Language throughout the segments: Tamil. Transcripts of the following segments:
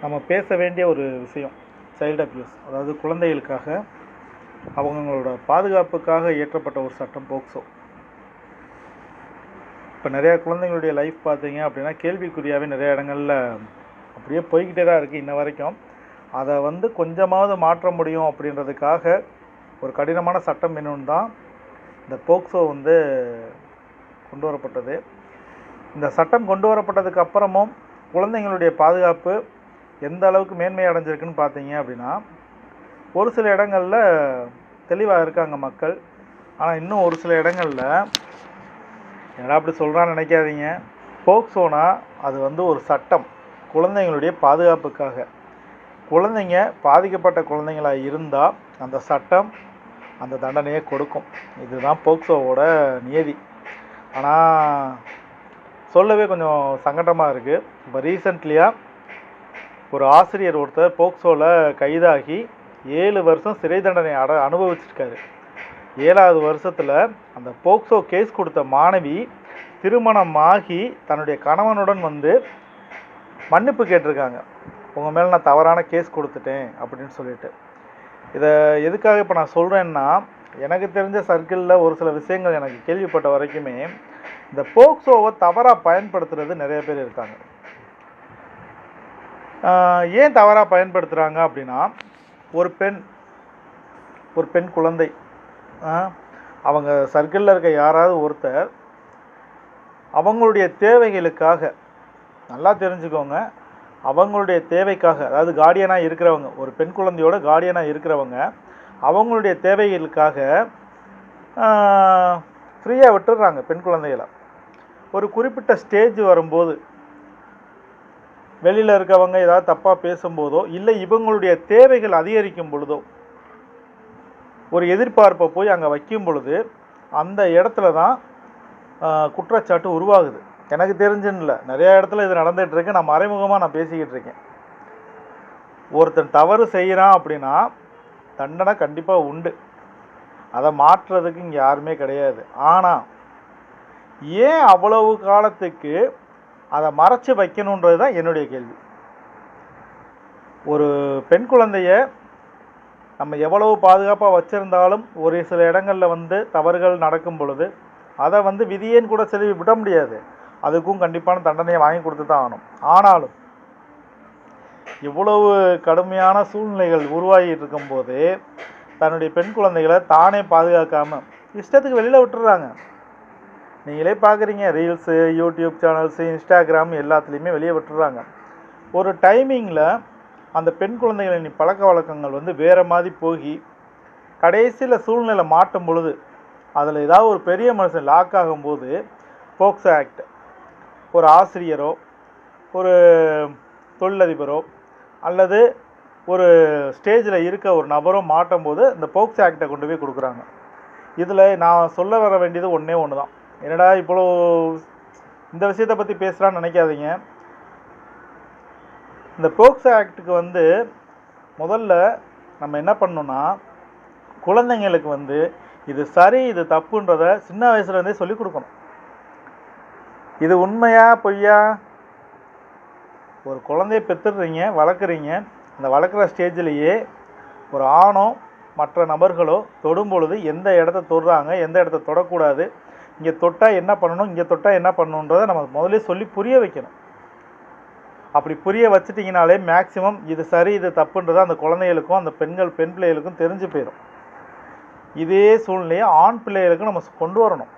நம்ம பேச வேண்டிய ஒரு விஷயம் சைல்டு அப்யூஸ். அதாவது குழந்தைகளுக்காக அவங்களோட பாதுகாப்புக்காக இயற்றப்பட்ட ஒரு சட்டம் போக்சோ. இப்போ நிறையா குழந்தைங்களுடைய லைஃப் பார்த்தீங்க அப்படின்னா கேள்விக்குறியாகவே நிறைய இடங்களில் அப்படியே போய்கிட்டே தான் இருக்குது இன்ன வரைக்கும். அதை கொஞ்சமாவது மாற்ற முடியும் அப்படின்றதுக்காக ஒரு கடினமான சட்டம் வேணும்னு தான் இந்த போக்சோ கொண்டு வரப்பட்டது. இந்த சட்டம் கொண்டு வரப்பட்டதுக்கு அப்புறமும் குழந்தைங்களுடைய பாதுகாப்பு எந்த அளவுக்கு மேன்மை அடைஞ்சிருக்குன்னு பார்த்தீங்க அப்படின்னா, ஒரு சில இடங்களில் தெளிவாக இருக்காங்க மக்கள். ஆனால் இன்னும் ஒரு சில இடங்களில் ஏன்னா அப்படி சொல்கிறான்னு நினைக்காதீங்க. போக்சோனா அது ஒரு சட்டம் குழந்தைங்களுடைய பாதுகாப்புக்காக. குழந்தைங்க பாதிக்கப்பட்ட குழந்தைங்களாக இருந்தால் அந்த சட்டம் அந்த தண்டனையை கொடுக்கும். இதுதான் போக்சோவோட நியதி. ஆனால் சொல்லவே கொஞ்சம் சங்கடமாக இருக்குது. இப்போ ரீசெண்ட்லியாக ஒரு ஆசிரியர் ஒருத்தர் போக்சோவில் கைதாகி 7 வருஷம் சிறை தண்டனை அனுபவிச்சிருக்காரு. 7வது வருஷத்தில் அந்த போக்சோ கேஸ் கொடுத்த மாணவி திருமணமாகி தன்னுடைய கணவனுடன் மன்னிப்பு கேட்டிருக்காங்க. உங்கள் மேலே நான் தவறான கேஸ் கொடுத்துட்டேன் அப்படின்னு சொல்லிட்டு. இதை எதுக்காக இப்போ நான் சொல்கிறேன்னா, எனக்கு தெரிஞ்ச சர்க்கிளில் ஒரு சில விஷயங்கள் எனக்கு கேள்விப்பட்ட வரைக்குமே இந்த போக்சோவை தவறாக பயன்படுத்துகிறது நிறைய பேர் இருக்காங்க. ஏன் தவறாக பயன்படுத்துகிறாங்க அப்படின்னா, ஒரு பெண் குழந்தை அவங்க சர்க்கிளில் இருக்க யாராவது ஒருத்தர் அவங்களுடைய தேவைகளுக்காக, நல்லா தெரிஞ்சுக்கோங்க, அவங்களுடைய தேவைக்காக, அதாவது கார்டியனாக இருக்கிறவங்க, ஒரு பெண் குழந்தையோட கார்டியனாக இருக்கிறவங்க அவங்களுடைய தேவைகளுக்காக ஃப்ரீயாக விட்டுடுறாங்க பெண் குழந்தைகளை. ஒரு குறிப்பிட்ட ஸ்டேஜ் வரும்போது வெளியில் இருக்கவங்க ஏதாவது தப்பாக பேசும்போதோ இல்லை இவங்களுடைய தேவைகள் அதிகரிக்கும் பொழுதோ ஒரு எதிர்பார்ப்பை போய் அங்கே வைக்கும் பொழுது அந்த இடத்துல தான் குற்றச்சாட்டு உருவாகுது. எனக்கு தெரிஞ்சுன்னு இல்லை, நிறையா இடத்துல இது நடந்துகிட்ருக்கு. நான் மறைமுகமாக நான் பேசிக்கிட்டு இருக்கேன். ஒருத்தன் தவறு செய்கிறான் அப்படின்னா தண்டனை கண்டிப்பாக உண்டு. அதை மாற்றுறதுக்கு இங்கே யாருமே கிடையாது. ஆனால் ஏன் அவ்வளவு காலத்துக்கு அதை மறைச்சி வைக்கணுன்றது தான் என்னுடைய கேள்வி. ஒரு பெண் குழந்தைய நம்ம எவ்வளவு பாதுகாப்பாக வச்சுருந்தாலும் ஒரு சில இடங்களில் தவறுகள் நடக்கும் பொழுது அதை விதியேன்னு கூட சொல்லி விட முடியாது. அதுக்கும் கண்டிப்பான தண்டனையை வாங்கி கொடுத்து தான் ஆகணும். ஆனாலும் இவ்வளவு கடுமையான சூழ்நிலைகள் உருவாகிட்டு இருக்கும்போது தன்னுடைய பெண் குழந்தைகளை தானே பாதுகாக்காமல் இஷ்டத்துக்கு வெளியில் விட்டுடுறாங்க. நீங்களே பார்க்குறீங்க, ரீல்ஸு, யூடியூப் சேனல்ஸு, இன்ஸ்டாகிராம் எல்லாத்துலேயுமே வெளியே விட்டுடுறாங்க. ஒரு டைமிங்கில் அந்த பெண் குழந்தைகளின் பழக்க வழக்கங்கள் வேறு மாதிரி போகி கடைசியில் சூழ்நிலை மாட்டும் பொழுது அதில் ஏதாவது ஒரு பெரிய மனுஷன் லாக் ஆகும்போது போக்சோ ஆக்ட் ஒரு ஆசிரியரோ ஒரு தொழிலதிபரோ அல்லது ஒரு ஸ்டேஜில் இருக்க ஒரு நபரோ மாட்டும் போது இந்த போக்சோ ஆக்டை கொண்டு போய் கொடுக்குறாங்க. இதில் நான் சொல்ல வர வேண்டியது ஒன்று தான். என்னடா இவ்வளோ இந்த விஷயத்தை பற்றி பேசுகிறான்னு நினைக்காதீங்க. இந்த போக்சோ ஆக்டுக்கு முதல்ல நம்ம என்ன பண்ணணும்னா, குழந்தைங்களுக்கு இது சரி இது தப்புன்றதை சின்ன வயசுலேருந்தே சொல்லிக் கொடுக்கணும். இது உண்மையா பொய்யா? ஒரு குழந்தைய பெற்றுடுறீங்க, வளர்க்குறீங்க. அந்த வளர்க்குற ஸ்டேஜ்லேயே ஒரு ஆணோ மற்ற நபர்களோ தொடும் பொழுது எந்த இடத்த தொடுறாங்க, எந்த இடத்த தொடக்கூடாது, இங்கே தொட்டால் என்ன பண்ணணும், இங்கே தொட்டால் என்ன பண்ணணுன்றதை நம்ம முதல்ல சொல்லி புரிய வைக்கணும். அப்படி புரிய வச்சுட்டிங்கனாலே மேக்சிமம் இது சரி இது தப்புன்றதை அந்த குழந்தைகளுக்கும் அந்த பெண் பிள்ளைகளுக்கும் தெரிஞ்சு போயிடும். இதே சூழ்நிலையை ஆண் பிள்ளைகளுக்கும் நம்ம கொண்டு வரணும்.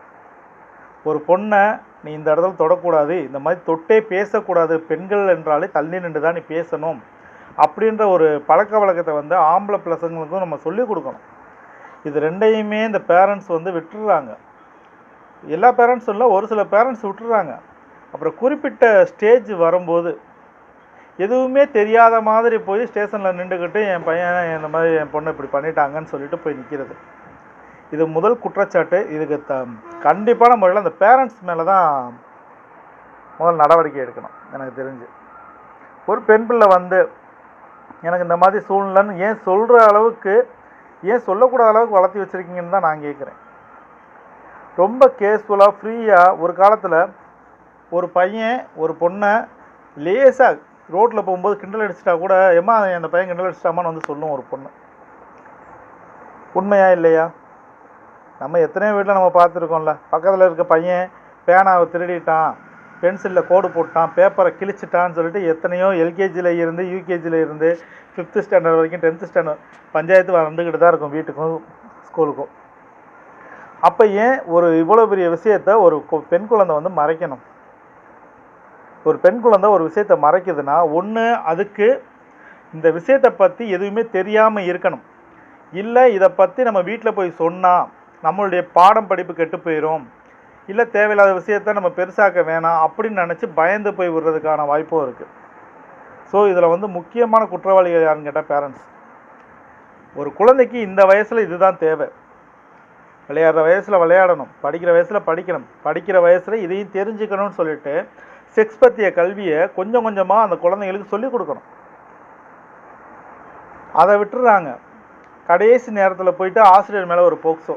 ஒரு பொண்ணை நீ இந்த இடத்துல தொடக்கூடாது, இந்த மாதிரி தொட்டே பேசக்கூடாது, பெண்கள் என்றாலே தள்ளி நின்று தான் நீ பேசணும் அப்படின்ற ஒரு பழக்க வழக்கத்தை ஆம்பளை பிள்ளைங்களுக்கும் நம்ம சொல்லிக் கொடுக்கணும். இது ரெண்டையுமே இந்த பேரண்ட்ஸ் விட்டுடுறாங்க. எல்லா பேரண்ட்ஸும் இல்லை, ஒரு சில பேரண்ட்ஸ் விட்டுடுறாங்க. அப்புறம் குறிப்பிட்ட ஸ்டேஜ் வரும்போது எதுவுமே தெரியாத மாதிரி போய் ஸ்டேஷனில் நின்றுக்கிட்டு என் பையன் இந்த மாதிரி என் பொண்ணை இப்படி பண்ணிட்டாங்கன்னு சொல்லிட்டு போய் நிற்கிறது. இது முதல் குற்றச்சாட்டு. இதுக்கு கண்டிப்பான முறையில் அந்த பேரண்ட்ஸ் மேலே தான் முதல் நடவடிக்கை எடுக்கணும். எனக்கு தெரிஞ்சு ஒரு பெண் பிள்ளை எனக்கு இந்த மாதிரி சூழ்நிலைன்னு ஏன் சொல்கிற அளவுக்கு, ஏன் சொல்லக்கூடாத அளவுக்கு வளர்த்தி வச்சுருக்கீங்கன்னு தான் நான் கேட்குறேன். ரொம்ப கேஸ்ஃபுல்லாக ஃப்ரீயாக ஒரு காலத்தில் ஒரு பையன் ஒரு பொண்ணை லேசாக ரோட்டில் போகும்போது கிண்டல் அடிச்சிட்டா கூட ஏம்மா அந்த பையன் கிண்டல் அடிச்சிட்டாமான்னு வந்து சொல்லும் ஒரு பொண்ணு. உண்மையா இல்லையா? நம்ம எத்தனையோ வீட்டில் நம்ம பார்த்துருக்கோம்ல, பக்கத்தில் இருக்க பையன் பேனாவை திருடிட்டான், பென்சிலில் கோடு போட்டான், பேப்பரை கிழிச்சிட்டான்னு சொல்லிட்டு எத்தனையோ எல்கேஜியில் இருந்து யூகேஜியில் இருந்து 5th ஸ்டாண்டர்ட் வரைக்கும் 10th ஸ்டாண்டர்ட் பஞ்சாயத்து வந்துக்கிட்டு தான் இருக்கும் வீட்டுக்கும் ஸ்கூலுக்கும். அப்போ ஏன் ஒரு இவ்வளோ பெரிய விஷயத்த ஒரு பெண் குழந்தை வந்து மறைக்கணும்? ஒரு பெண் குழந்தை ஒரு விஷயத்தை மறைக்குதுன்னா ஒன்று அதுக்கு இந்த விஷயத்தை பற்றி எதுவுமே தெரியாமல் இருக்கணும், இல்லை இதை பற்றி நம்ம வீட்டில் போய் சொன்னால் நம்மளுடைய பாடம் படிப்பு கெட்டு போயிடும், இல்லை தேவையில்லாத விஷயத்த நம்ம பெருசாக்க வேணாம் அப்படின்னு நினச்சி பயந்து போய் விடுறதுக்கான வாய்ப்பும் இருக்குது. ஸோ இதில் வந்து முக்கியமான குற்றவாளிகள் யாருன்னு கேட்டால் பேரண்ட்ஸ். ஒரு குழந்தைக்கு இந்த வயசில் இதுதான் தேவை. விளையாடுற வயசில் விளையாடணும், படிக்கிற வயசில் படிக்கணும், படிக்கிற வயசில் இதையும் தெரிஞ்சுக்கணும்னு சொல்லிட்டு செக்ஸ் பற்றிய கல்வியை கொஞ்சம் கொஞ்சமாக அந்த குழந்தைங்களுக்கு சொல்லிக் கொடுக்கணும். அதை விட்டுறாங்க. கடைசி நேரத்தில் போயிட்டு ஆசிரியர் மேலே ஒரு போக்சோ,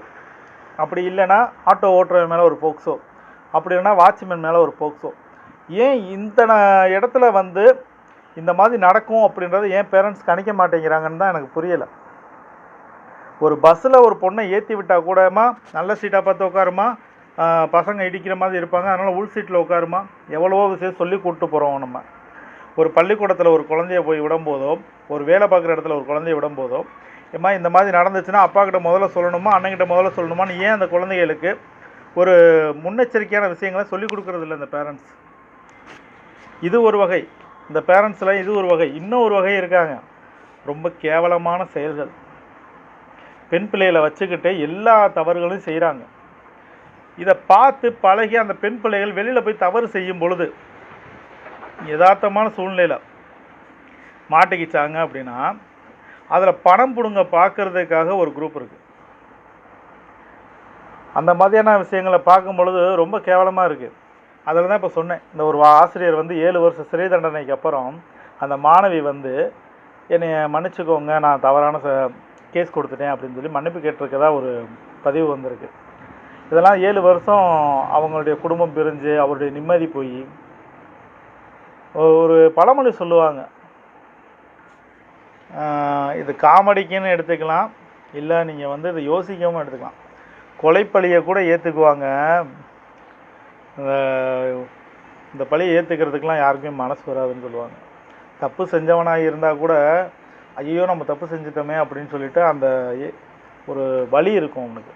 அப்படி இல்லைன்னா ஆட்டோ ஓட்டுறவன் மேலே ஒரு போக்சோ, அப்படி இல்லைன்னா வாட்ச்மேன் மேலே ஒரு போக்சோ. ஏன் இந்த இடத்துல வந்து இந்த மாதிரி நடக்கும் அப்படின்றத ஏன் பேரண்ட்ஸ் கணிக்க மாட்டேங்கிறாங்கன்னு தான் எனக்கு புரியலை. ஒரு பஸ்ஸில் ஒரு பொண்ணை ஏற்றி விட்டால் கூடமா நல்ல சீட்டாக பார்த்து உட்காருமா, பசங்க இடிக்கிற மாதிரி இருப்பாங்க, அதனால் உள் சீட்டில் உட்காருமா, எவ்வளவோ விஷயம் சொல்லி கூப்பிட்டு போகிறோம். நம்ம ஒரு பள்ளிக்கூடத்தில் ஒரு குழந்தைய போய் விடும்போதோ, ஒரு வேலை பார்க்குற இடத்துல ஒரு குழந்தைய விடும்போதோ, ஏம்மா இந்த மாதிரி நடந்துச்சுன்னா அப்பா கிட்ட முதல்ல சொல்லணுமா அண்ணங்கிட்ட முதல்ல சொல்லணுமான்னு ஏன் அந்த குழந்தைகளுக்கு ஒரு முன்னெச்சரிக்கையான விஷயங்களை சொல்லிக் கொடுக்கறது இல்லை இந்த பேரண்ட்ஸ்? இது ஒரு வகை. இந்த பேரண்ட்ஸில் இது ஒரு வகை. இன்னும் ஒரு வகை இருக்காங்க, ரொம்ப கேவலமான செயல்கள். பெண் பிள்ளைகளை வச்சுக்கிட்டு எல்லா தவறுகளையும் செய்கிறாங்க. இதை பார்த்து பழகி அந்த பெண் பிள்ளைகள் வெளியில் போய் தவறு செய்யும் பொழுது யதார்த்தமான சூழ்நிலையில் மாட்டிக்கிச்சாங்க அப்படின்னா அதில் பணம் பிடுங்க பார்க்கறதுக்காக ஒரு குரூப் இருக்குது. அந்த மாதிரியான விஷயங்களை பார்க்கும் பொழுது ரொம்ப கேவலமாக இருக்குது. அதில் தான் இப்போ சொன்னேன், இந்த ஒரு ஆசிரியர் வந்து 7 வருஷ சிறை தண்டனைக்கு அப்புறம் அந்த மாணவி வந்து என்னை மன்னிச்சுக்கோங்க, நான் தவறான கேஸ் கொடுத்துட்டேன் அப்படின்னு சொல்லி மன்னிப்பு கேட்டிருக்கதா ஒரு பதிவு வந்திருக்கு. இதெல்லாம் 7 வருஷம் அவங்களுடைய குடும்பம் பிரிஞ்சு அவருடைய நிம்மதி போய். ஒரு பழமொழி சொல்லுவாங்க, இது காமெடிக்குன்னு எடுத்துக்கலாம், இல்லை நீங்கள் வந்து இதை யோசிக்கவும் எடுத்துக்கலாம். கொலைப்பழியை கூட ஏற்றுக்குவாங்க, இந்த பழியை ஏற்றுக்கிறதுக்கெலாம் யாருக்குமே மனசு வராதுன்னு சொல்லுவாங்க. தப்பு செஞ்சவனாக இருந்தால் கூட ஐயோ நம்ம தப்பு செஞ்சிட்டோமே அப்படின்னு சொல்லிட்டு அந்த ஒரு வலி இருக்கும். அவனுக்கு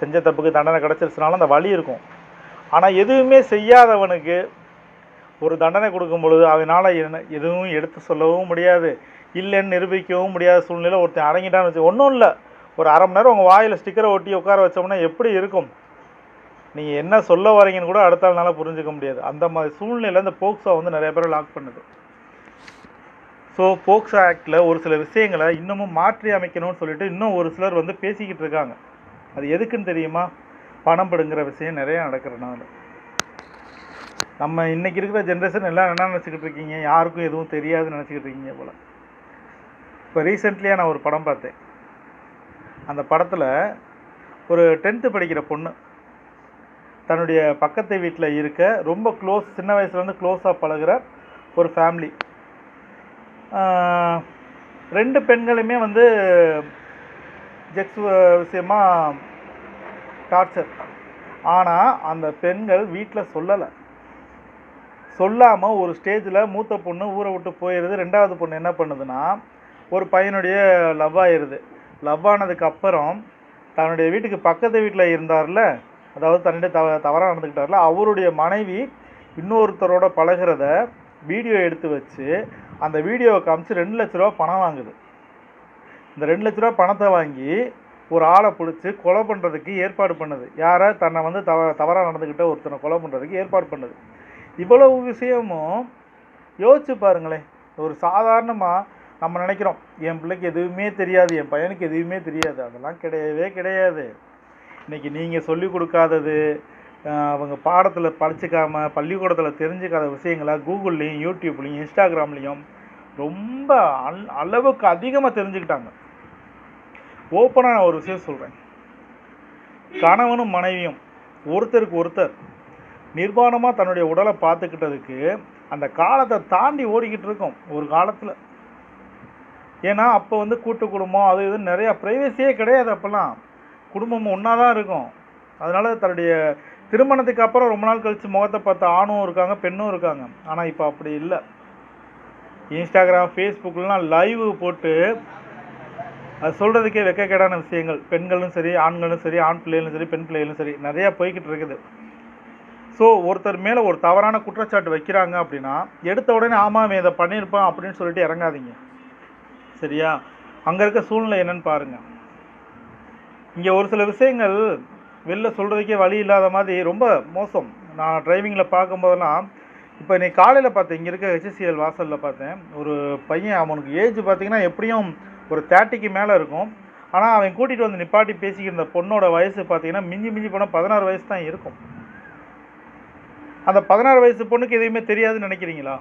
செஞ்ச தப்புக்கு தண்டனை கிடச்சிருச்சுனாலும் அந்த வலி இருக்கும். ஆனால் எதுவுமே செய்யாதவனுக்கு ஒரு தண்டனை கொடுக்கும் பொழுது அவனால் எதுவும் எடுத்து சொல்லவும் முடியாது, இல்லைன்னு நிரூபிக்கவும் முடியாத சூழ்நிலை ஒருத்தன் அடங்கிட்டான்னு வச்சு ஒன்றும் இல்லை. ஒரு அரை மணி நேரம் உங்கள் வாயில் ஸ்டிக்கரை ஒட்டி உட்கார வச்சோம்னா எப்படி இருக்கும்? நீங்கள் என்ன சொல்ல வரீங்கன்னு கூட அடுத்த நாளாக புரிஞ்சுக்க முடியாது. அந்த மாதிரி சூழ்நிலை இந்த போக்சோ வந்து நிறைய பேரை லாக் பண்ணுது. ஸோ போக்சோ ஆக்டில் ஒரு சில விஷயங்களை இன்னமும் மாற்றி அமைக்கணும்னு சொல்லிட்டு இன்னும் ஒரு சிலர் வந்து பேசிக்கிட்டு இருக்காங்க. அது எதுக்குன்னு தெரியுமா? பணம் பிடுங்குற விஷயம் நிறையா நடக்கிறனால. நம்ம இன்றைக்கி இருக்கிற ஜென்ரேஷன் எல்லாம் என்ன நினச்சிக்கிட்டு இருக்கீங்க, யாருக்கும் எதுவும் தெரியாதுன்னு நினச்சிக்கிட்டு இருக்கீங்க போல். இப்போ ரீசெண்ட்லியாக நான் ஒரு படம் பார்த்தேன். அந்த படத்தில் ஒரு 10th படிக்கிற பொண்ணு தன்னுடைய பக்கத்து வீட்டில் இருக்க ரொம்ப க்ளோஸ், சின்ன வயசுலேருந்து க்ளோஸாக பழகிற ஒரு ஃபேமிலி. 2 பெண்களுமே வந்து செக்ஸ் விஷயமா டார்ச்சர். ஆனால் அந்த பெண்கள் வீட்டில் சொல்லலை. சொல்லாமல் ஒரு ஸ்டேஜில் மூத்த பொண்ணு ஊரை விட்டு போயிடுது. 2வது பொண்ணு என்ன பண்ணுதுன்னா ஒரு பையனுடைய லவ் ஆயிடுது. லவ் ஆனதுக்கப்புறம் தன்னுடைய வீட்டுக்கு பக்கத்து வீட்டில் இருந்தார்ல, அதாவது தன்னுடைய தவறாக நடந்துக்கிட்டார்ல, அவருடைய மனைவி இன்னொருத்தரோட பழகிறத வீடியோ எடுத்து வச்சு அந்த வீடியோவை காமிச்சு 2 லட்ச ரூபா பணம் வாங்குது. இந்த 2 லட்ச ரூபா பணத்தை வாங்கி ஒரு ஆளை பிடிச்சி கொலை பண்ணுறதுக்கு ஏற்பாடு பண்ணுது. யாரை? தன்னை வந்து தவறாக நடந்துக்கிட்ட ஒருத்தனை கொலை பண்ணுறதுக்கு ஏற்பாடு பண்ணுது. இவ்வளவு விஷயமும் யோசிச்சு பாருங்களேன். ஒரு சாதாரணமாக நம்ம நினைக்கிறோம் என் பிள்ளைக்கு எதுவுமே தெரியாது, என் பையனுக்கு எதுவுமே தெரியாது. அதெல்லாம் கிடையவே கிடையாது. இன்றைக்கி நீங்கள் சொல்லிக் கொடுக்காதது, அவங்க பாடத்தில் படிச்சுக்காமல் பள்ளிக்கூடத்தில் தெரிஞ்சுக்காத விஷயங்களை கூகுள்லேயும் யூடியூப்லேயும் இன்ஸ்டாகிராம்லேயும் ரொம்ப அளவுக்கு அதிகமாக தெரிஞ்சுக்கிட்டாங்க. ஓப்பனாக நான் ஒரு விஷயம் சொல்கிறேன், கணவனும் மனைவியும் ஒருத்தருக்கு ஒருத்தர் நிர்வாணமாக தன்னுடைய உடலை பார்த்துக்கிட்டதுக்கு அந்த காலத்தை தாண்டி ஓடிக்கிட்டு இருக்கோம் ஒரு காலத்தில். ஏன்னா அப்போ வந்து கூட்டு குடும்பம் அது இதுன்னு நிறையா ப்ரைவசியே கிடையாது. அப்போல்லாம் குடும்பம் ஒன்றா தான் இருக்கும். அதனால் தன்னுடைய திருமணத்துக்கு அப்புறம் ரொம்ப நாள் கழித்து முகத்தை பார்த்த ஆணும் இருக்காங்க, பெண்ணும் இருக்காங்க. ஆனால் இப்போ அப்படி இல்லை. இன்ஸ்டாகிராம், ஃபேஸ்புக்லாம் லைவ் போட்டு அது சொல்கிறதுக்கே வெக்கக்கேடான விஷயங்கள் பெண்களும் சரி, ஆண்களும் சரி, ஆண் பிள்ளைகளும் சரி, பெண் பிள்ளைகளும் சரி நிறையா போய்கிட்டு இருக்குது. ஸோ ஒருத்தர் மேலே ஒரு தவறான குற்றச்சாட்டு வைக்கிறாங்க அப்படின்னா எடுத்த உடனே ஆமாம் இதை பண்ணியிருப்பான் அப்படின்னு சொல்லிட்டு இறங்காதீங்க. சரியா? அங்கே இருக்க சூழ்நிலை என்னன்னு பாருங்கள். இங்கே ஒரு சில விஷயங்கள் வெளில சொல்கிறதுக்கே வழி இல்லாத மாதிரி ரொம்ப மோசம். நான் டிரைவிங்கில் பார்க்கும்போதெல்லாம் இப்போ இன்னைக்கு காலையில் பார்த்தேன், இங்கே இருக்க HCL வாசலில் பார்த்தேன் ஒரு பையன். அவனுக்கு ஏஜ் பார்த்திங்கன்னா எப்படியும் ஒரு 30க்கு மேலே இருக்கும். ஆனால் அவன் கூட்டிகிட்டு வந்து நிப்பாட்டி பேசிக்கிற பொண்ணோட வயசு பார்த்திங்கன்னா மிஞ்சி போனால் 16 வயசு தான் இருக்கும். அந்த 16 வயசு பொண்ணுக்கு எதுவுமே தெரியாதுன்னு நினைக்கிறீங்களா?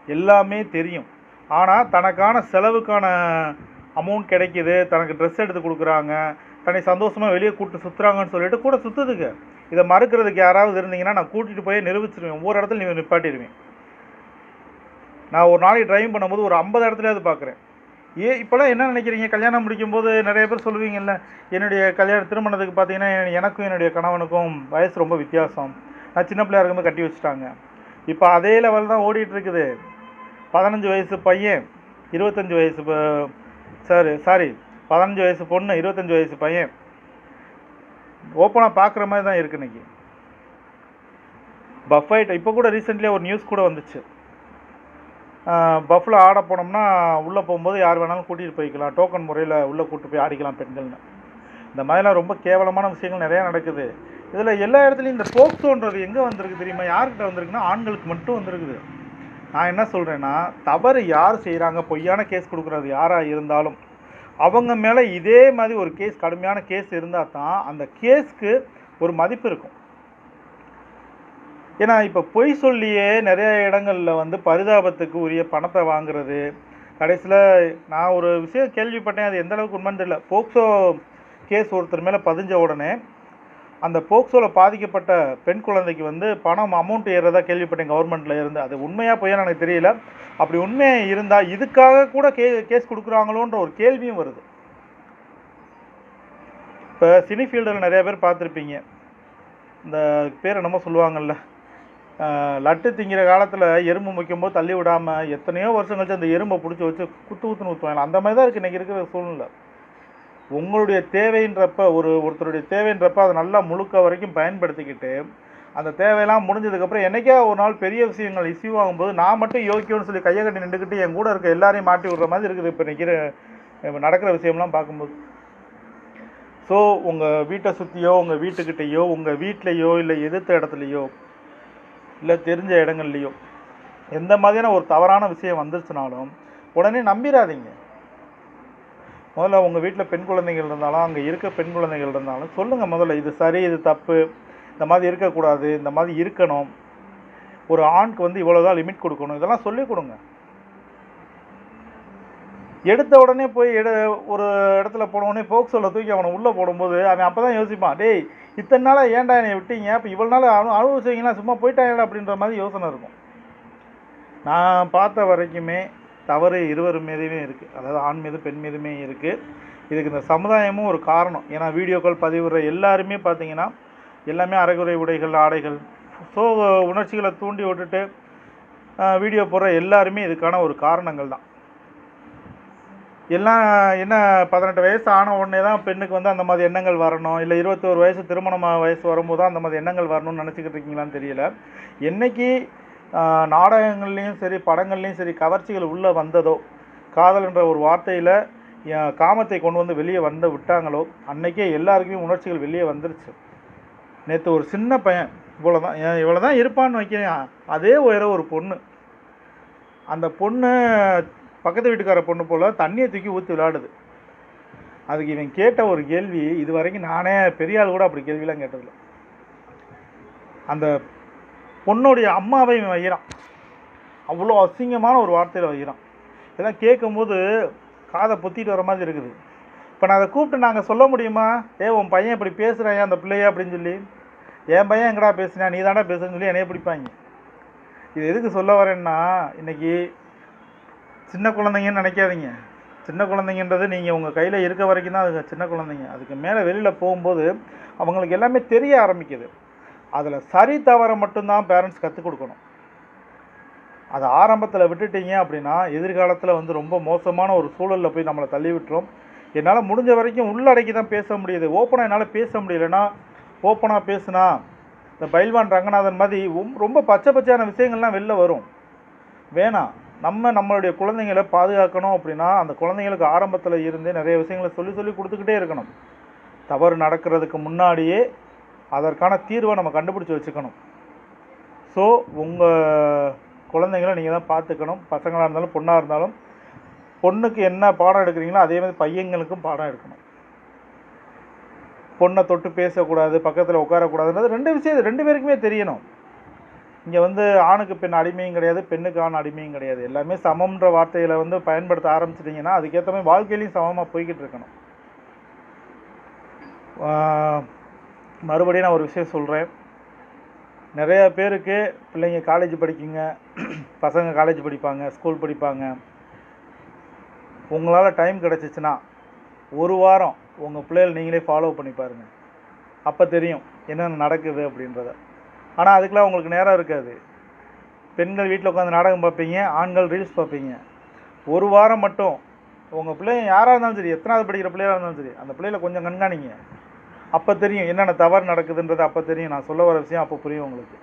எல்லாமே தெரியும். ஆனால் தனக்கான செலவுக்கான அமௌண்ட் கிடைக்கிது, தனக்கு ட்ரெஸ் எடுத்து கொடுக்குறாங்க, தன்னை சந்தோஷமாக வெளியே கூப்பிட்டு சுற்றுறாங்கன்னு சொல்லிட்டு கூட சுற்றுதுக்கு. இதை மறுக்கிறதுக்கு யாராவது இருந்தீங்கன்னா நான் கூட்டிகிட்டு போய் நிரூபிச்சிருவேன். ஒவ்வொரு இடத்துல நீ நிப்பாட்டிடுவேன். நான் ஒரு நாளைக்கு டிரைவிங் பண்ணும்போது ஒரு 50 இடத்துலையாவது பார்க்குறேன். இப்போலாம் என்ன நினைக்கிறீங்க? கல்யாணம் முடிக்கும்போது நிறைய பேர் சொல்லுவீங்கல்ல, என்னுடைய திருமணத்துக்கு பார்த்தீங்கன்னா எனக்கும் என்னுடைய கணவனுக்கும் வயசு ரொம்ப வித்தியாசம், நான் சின்ன பிள்ளையா இருக்கும்போது கட்டி வச்சுட்டாங்க. இப்போ அதே லெவல் தான் ஓடிட்டு இருக்குது. 15 வயசு பையன் 25 வயசு 15 வயசு பொண்ணு 25 வயசு பையன் ஓப்பனாக பார்க்குற மாதிரி தான் இருக்குது இன்னைக்கு. பஃபைட் இப்போ கூட ரீசெண்ட்லியாக ஒரு நியூஸ் கூட வந்துச்சு. பஃபில் ஆட போனோம்னா உள்ளே போகும்போது யார் வேணாலும் கூட்டிகிட்டு போய்க்கலாம், டோக்கன் முறையில் உள்ளே கூப்பிட்டு போய் ஆடிக்கலாம் பெண்கள்னு. இந்த மாதிரிலாம் ரொம்ப கேவலமான விஷயங்கள் நிறையா நடக்குது. இதில் எல்லா இடத்துலையும் இந்த போக்சோன்றது எங்கே வந்திருக்கு தெரியுமா? யார்கிட்ட வந்திருக்குன்னா ஆண்களுக்கு மட்டும் வந்திருக்குது. நான் என்ன சொல்கிறேன்னா, தவறு யார் செய்கிறாங்க, பொய்யான கேஸ் கொடுக்குறது யாராக இருந்தாலும் அவங்க மேலே இதே மாதிரி ஒரு கேஸ், கடுமையான கேஸ் இருந்தால் தான் அந்த கேஸ்க்கு ஒரு மதிப்பு இருக்கும். ஏன்னா இப்போ பொய் சொல்லியே நிறைய இடங்களில் வந்து பரிதாபத்துக்கு உரிய பணத்தை வாங்குறது. கடைசியில் நான் ஒரு விஷயம் கேள்விப்பட்டேன், அது எந்த அளவுக்கு உண்மைன்னு தெரியல. போக்சோ கேஸ் ஒருத்தர் மேலே பதிஞ்ச உடனே அந்த போக்சோவில் பாதிக்கப்பட்ட பெண் குழந்தைக்கு வந்து பணம் அமௌண்ட் ஏறுறதா கேள்விப்பட்டேன் கவர்மெண்ட்டில் இருந்து. அது உண்மையாக பொய்யா எனக்கு தெரியல. அப்படி உண்மையாக இருந்தால் இதுக்காக கூட கேஸ் கொடுக்குறாங்களோன்ற ஒரு கேள்வியும் வருது. இப்போ சினி ஃபீல்டில் நிறையா பேர் பார்த்துருப்பீங்க, இந்த பேர் என்னமோ சொல்லுவாங்கள்ல, லட்டு திங்கிற காலத்தில் எறும்பு முக்கியம்போது தள்ளி விடாமல் எத்தனையோ வருஷம் கழிச்சு அந்த எறும்பை பிடிச்சி வச்சு ஊற்றுன்னு ஊற்றுவாங்க. அந்த மாதிரி தான் இருக்குது இன்றைக்கி இருக்கிற சூழ்நிலை. உங்களுடைய தேவைன்றப்ப ஒருத்தருடைய தேவைன்றப்ப அதை நல்லா முழுக்க வரைக்கும் பயன்படுத்திக்கிட்டு அந்த தேவையெல்லாம் முடிஞ்சதுக்கப்புறம் என்றைக்கா ஒரு நாள் பெரிய விஷயங்கள் இஷ்யூ ஆகும்போது நான் மட்டும் யோக்கியோன்னு சொல்லி கையை கட்டி நின்றுக்கிட்டு என் கூட இருக்க எல்லாரையும் மாட்டி விடுற மாதிரி இருக்குது இப்போ நிற்கிற நடக்கிற விஷயம்லாம் பார்க்கும்போது. ஸோ உங்கள் வீட்டை சுற்றியோ, உங்கள் வீட்டுக்கிட்டேயோ, உங்கள் வீட்லேயோ, இல்லை எதிர்த்த இடத்துலையோ, இல்லை தெரிஞ்ச இடங்கள்லையோ எந்த மாதிரியான ஒரு தவறான விஷயம் வந்துருச்சுனாலும் உடனே நம்பிடாதீங்க. முதல்ல உங்கள் வீட்டில் பெண் குழந்தைகள் இருந்தாலும், அங்கே இருக்க பெண் குழந்தைகள் இருந்தாலும் சொல்லுங்கள் முதல்ல, இது சரி, இது தப்பு, இந்த மாதிரி இருக்கக்கூடாது, இந்த மாதிரி இருக்கணும், ஒரு ஆணுக்கு வந்து இவ்வளோதான் லிமிட் கொடுக்கணும், இதெல்லாம் சொல்லிக் கொடுங்க. எடுத்த உடனே போய் ஒரு இடத்துல போனவுடனே போக்சோவில் தூக்கி அவனை உள்ளே போடும்போது அவன் அப்போ தான் யோசிப்பான், டேய் இத்தனை நாளாக ஏன்டா என்னை விட்டீங்க, இப்போ இவ்வளோ நாள் அனுபவிச்சிங்கன்னா சும்மா போயிட்டாங்கடா அப்படின்ற மாதிரி யோசனை இருக்கும். நான் பார்த்த வரைக்குமே தவறு இருவர் மீதுமே இருக்குது, அதாவது ஆண் மீது பெண் மீதுமே இருக்குது. இதுக்கு இந்த சமுதாயமும் ஒரு காரணம். ஏன்னா வீடியோக்கள் பதிவிடுற எல்லாருமே பார்த்தீங்கன்னா எல்லாமே அரைகுறை உடைகள், ஆடைகள், ஸோ உணர்ச்சிகளை தூண்டி விட்டுட்டு வீடியோ போடுற எல்லாருமே இதுக்கான ஒரு காரணங்கள் தான். எல்லாம் என்ன 18 வயசு ஆன உடனே தான் பெண்ணுக்கு வந்து அந்த மாதிரி எண்ணங்கள் வரணும், இல்லை 21 வயசு திருமணமாக வயசு வரும்போது தான் அந்த மாதிரி எண்ணங்கள் வரணும்னு நினச்சிக்கிட்டு இருக்கீங்களான்னு தெரியல. என்றைக்கு நாடகங்கள்லேயும் சரி, படங்கள்லேயும் சரி கவர்ச்சிகள் உள்ளே வந்ததோ, காதல் என்ற ஒரு வார்த்தையில் காமத்தை கொண்டு வந்து வெளியே விட்டாங்களோ அன்றைக்கே எல்லாருக்குமே உணர்ச்சிகள் வெளியே வந்துருச்சு. நேற்று ஒரு சின்ன பையன் இவ்வளோ தான் இருப்பான்னு வைக்கிறேன், அதே ஒரு பொண்ணு, அந்த பொண்ணு பக்கத்து வீட்டுக்கார பொண்ணு போல் தண்ணியை தூக்கி ஊற்றி விளையாடுது. அதுக்கு இவன் கேட்ட ஒரு கேள்வி, இது வரைக்கும் நானே பெரிய ஆள் கூட அப்படி கேள்விலாம் கேட்டதில்லை. அந்த பொண்ணுடைய அம்மாவை இவன் வைக்கிறான், அவ்வளோ அசிங்கமான ஒரு வார்த்தையில் வைக்கிறான். இதெல்லாம் கேட்கும்போது காதை பொத்திட்டு வர மாதிரி இருக்குது. இப்போ நான் அதை கூப்பிட்டு நாங்கள் சொல்ல முடியுமா, உன் பையன் இப்படி பேசுகிறான் அந்த பிள்ளைய அப்படின்னு சொல்லி, என் பையன் எங்கடா பேசுனா, நீ தாண்டா பேசுன்னு சொல்லி என்னைய பிடிப்பாங்க. இது எதுக்கு சொல்ல வரேன்னா, இன்றைக்கி சின்ன குழந்தைங்கன்னு நினைக்காதீங்க. சின்ன குழந்தைங்கன்றது நீங்கள் உங்கள் கையில் இருக்க வரைக்கும் தான் அது சின்ன குழந்தைங்க. அதுக்கு மேலே வெளியில் போகும்போது அவங்களுக்கு எல்லாமே தெரிய ஆரம்பிக்குது. அதில் சரி தவறை மட்டும்தான் பேரண்ட்ஸ் கற்றுக் கொடுக்கணும். அதை ஆரம்பத்தில் விட்டுட்டீங்க அப்படின்னா எதிர்காலத்தில் வந்து ரொம்ப மோசமான ஒரு சூழலில் போய் நம்மளை தள்ளி விட்டுரும். என்னால் முடிஞ்ச வரைக்கும் உள்ளடக்கி தான் பேச முடியுது. ஓப்பனாக என்னால் பேச முடியலைன்னா, ஓப்பனாக பேசுனா இந்த பைல்வான் ரங்கநாதன் மாதிரி ரொம்ப பச்சை பச்சையான விஷயங்கள்லாம் வெளில வரும். வேணாம். நம்மளுடைய குழந்தைங்களை பாதுகாக்கணும் அப்படின்னா அந்த குழந்தைங்களுக்கு ஆரம்பத்தில் இருந்தே நிறைய விஷயங்களை சொல்லி கொடுத்துக்கிட்டே இருக்கணும். தவறு நடக்கிறதுக்கு முன்னாடியே அதற்கான தீர்வை நம்ம கண்டுபிடிச்சி வச்சுக்கணும். ஸோ உங்கள் குழந்தைங்களை நீங்கள் தான் பார்த்துக்கணும். பசங்களாக இருந்தாலும் பொண்ணாக இருந்தாலும் பொண்ணுக்கு என்ன பாடம் எடுக்கிறீங்களோ அதே மாதிரி பையங்களுக்கும் பாடம் எடுக்கணும். பொண்ணை தொட்டு பேசக்கூடாது, பக்கத்தில் உட்காரக்கூடாதுன்றது 2 விஷயம் 2 பேருக்குமே தெரியணும். இங்கே வந்து ஆணுக்கு பெண் அடிமையும் கிடையாது, பெண்ணுக்கு ஆண் அடிமையும் கிடையாது. எல்லாமே சமம்ன்ற வார்த்தைகளை வந்து பயன்படுத்த ஆரம்பிச்சிட்டிங்கன்னா அதுக்கேற்ற மாதிரி வாழ்க்கையிலையும் சமமாக போய்கிட்டு இருக்கணும். மறுபடியும் நான் ஒரு விஷயம் சொல்கிறேன். நிறையா பேருக்கு பிள்ளைங்க காலேஜ் படிக்குங்க, பசங்க காலேஜ் படிப்பாங்க, ஸ்கூல் படிப்பாங்க. உங்களால் டைம் கிடச்சிச்சின்னா 1 வாரம் உங்கள் பிள்ளைகளை நீங்களே ஃபாலோ பண்ணி பாருங்கள். அப்போ தெரியும் என்னென்ன நடக்குது அப்படின்றத. ஆனால் அதுக்கெலாம் உங்களுக்கு நேரம் இருக்காது. பெண்கள் வீட்டில் உட்காந்து நாடகம் பார்ப்பீங்க, ஆண்கள் ரீல்ஸ் பார்ப்பீங்க. 1 வாரம் மட்டும் உங்கள் பிள்ளைங்க யாராக இருந்தாலும் சரி, எத்தனாவது படிக்கிற பிள்ளையாக இருந்தாலும் சரி, அந்த பிள்ளைகளை கொஞ்சம் கண்காணிங்க. அப்போ தெரியும் என்னென்ன தவறு நடக்குதுன்றது. அப்போ தெரியும். நான் சொல்ல வர விஷயம் அப்போ புரியும் உங்களுக்கு.